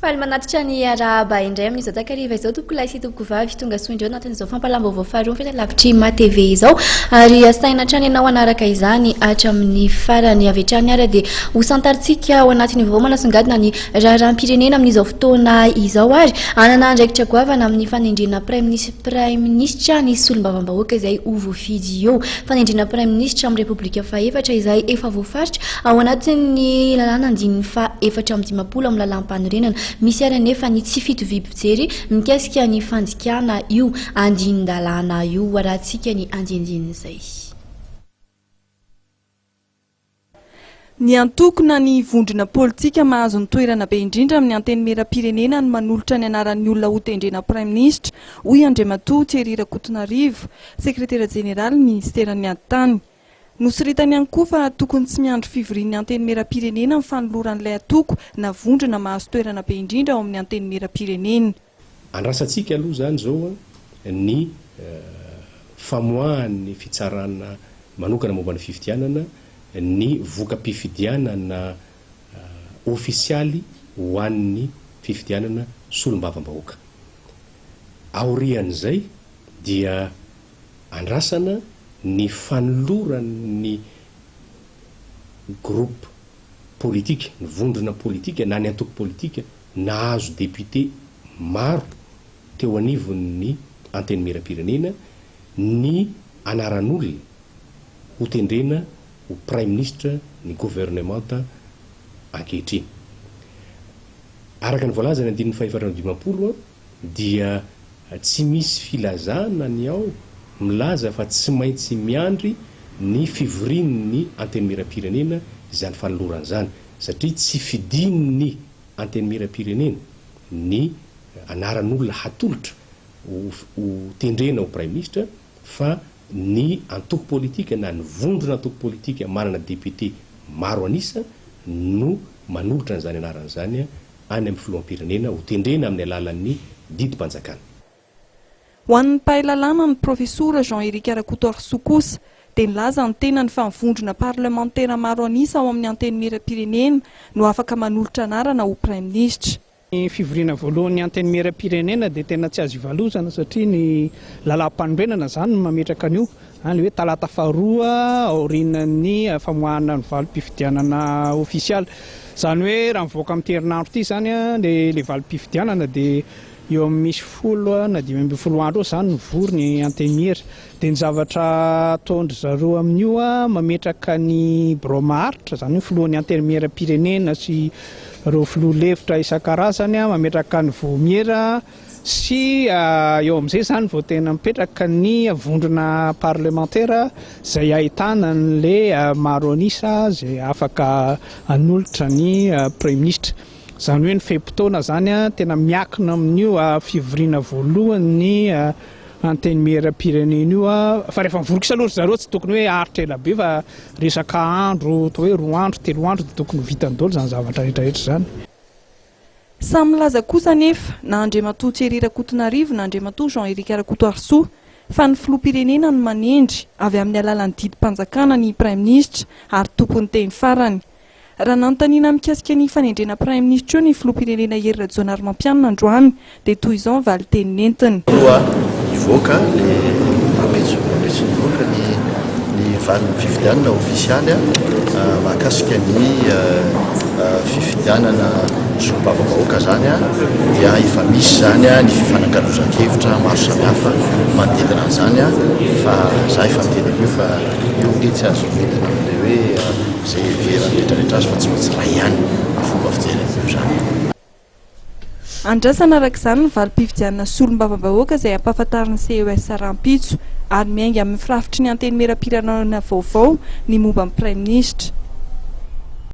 Faly manatitra ny arahaba indray amin'izao takariva izao tompoko lahy sy tompoko vavy tonga soa indreo anatin'izao fampalam-baovao faharoa fitalavitry ma TV izao ary asaina hatrany ianao anaraka izany hatramin'ny farany avy hatrany ara dia ho santaritsika ao anatin'ny vaovao manasongadina ny raharaham-pirenena amin'izao fotoana izao ary anana andraikitra goavana amin'ny fanendrena prime ministre ny solombavam-bahoaka izay ho voafidy eo fanendrena prime ministre amin'ny repoblika faefatra izay efa voafaritra ao anatin'ny lalàna andininy faefatra amin'ny dimapolo amin'ny lalam-panorenana misy ary nefa ny tsy fito vim-pijery mikasika ny fandikana io andinin-dalàna io arahantsika ny andinindin'izay. Ny antokona ny vondrona politika mahazo ny toerana be indrindra amin'ny anteny mera-pirenena ny manolotra ny anaran'ny olona ho tendrena prime ministre hoy Andriamatoa Thierry Rakotonarivo, sekretera jeneraly ministeran'ny antany. Nosoritan'ny ihany koa fa tokony tsy miandry fivorian'ny anteny mera-pirenena amin'ny fanoloran'ilay atoko na vondrona mahazo toerana be indrindra ao amin'ny anteny mera-pirenena. Andrasantsika aloha zany zao ny famoahan'ny fitsarana manokana momba ny fifidianana ny voka-pifidianana ofisialy ho an'ny fifidianana solombavam-bahoaka. Aorian'izay dia andrasana ny fanoloran'ny groupe politika, ny vondrona politika na ny antoko politika nahazo député maro teo anivon'ny anteny mera-pirenena ny anaran'olona ho tendrena ho prime ministre ny gouvernementa ankehitriny. Araka ny voalazany andininy fahefatrany dimapolo dia tsy misy filazana ny ao milaza fa tsy maintsy miandry ny fivorian'ny anteny mera-pirenena izany fanoloran'izany satria tsy fidin'ny anteny mera-pirenena ny anaran'olona hatolotra ho tendrena ho prime ministre fa ny antoko politika na ny vondrona antoko politika manana député maro anisa no manolotra n'izany anaran'izany any amin'ny filoham-pirenena ho tendrena amin'ny alalan'ny didim-panjakana. Ho an'ny mpahalalana ny profesora Jean-Éric Rakotoarsoa kosa dia nilaza ny tena ny famivondrona parlementaire maro anisa ao amin'ny anteny mera-pirenena no afaka manolotra anarana ho prime ministre. Ny fivoriana voalohan'ny anteny mera-pirenena dia tena tsy azo ivalozana satria ny lalam-panorenana zany no mametraka an'io any hoe talata faharoa aorinan'ny famoahana ny valim-pifidianana ofisialy. Zany hoe raha mivoaka amin'ny herinandro ity zany dia le valim-pifidianana dia eo amin'ny misy folo na 10 andro zany nivory ny anteny mera dia ny zavatra ataondry zareo amin'io mametraka ny bromaharitra zany hoe filohan'ny anteny mera-pirenena sy reo filoha-levitra isan-karazany mametraka ny voamiera sy eo amin'izay zany vao tena mipetraka ny vondrona parlementaire izay ahitana n'le maro anisa izay afaka hanolotra ny prime ministre. Zany hoe ny feim-potoana zany tena miakina amin'io fivoriana voalohany anteny mera-pirenena io fa rehefa mivorika aloha zareo tsy tokony hoe aritra ela be fa resaka andro toa hoe 2 andro 3 andro dia tokony vitany daholo zany zavatra rehetrarehetra zany. Samy milaza kosa nefa na Andriamatoa Thierry Rakotonarivo na Andriamatoa Jean-Éric Rakotoarsoa fa ny filoham-pirenena no manendry avy amin'ny alalan'ny didim-panjakana ny prime ministre ary tokony teny farany. Raha nanontaniana mikasika ny fanendrena prime ministre io ny filoham-pirenena Hery Rajaonarimampianina androany dia toy izao valiteny nentiny. Ivoaka ivoaka ny valin'ny fifidianana ofisialy mahakasika ny fifidianana solombavam-bahoaka zany dia efa misy zany ny fifanankalozan-kevitra maro samihafa manodidina an'izany fa za efa miteny io fa io nge tsy azo entina amin'ilay hoe izay verany rehetrarehetra azy fa tsy maintsy ray ihany fomba fijeren'io zany. Andrasana araka izany ny valim-pifidianana solombavam-bahoaka izay ampahafantarin'ny CES Rampitso ary miainga amin'ny firafitry ny anteny mera-pirenena vaovao ny momba ny prime ministre.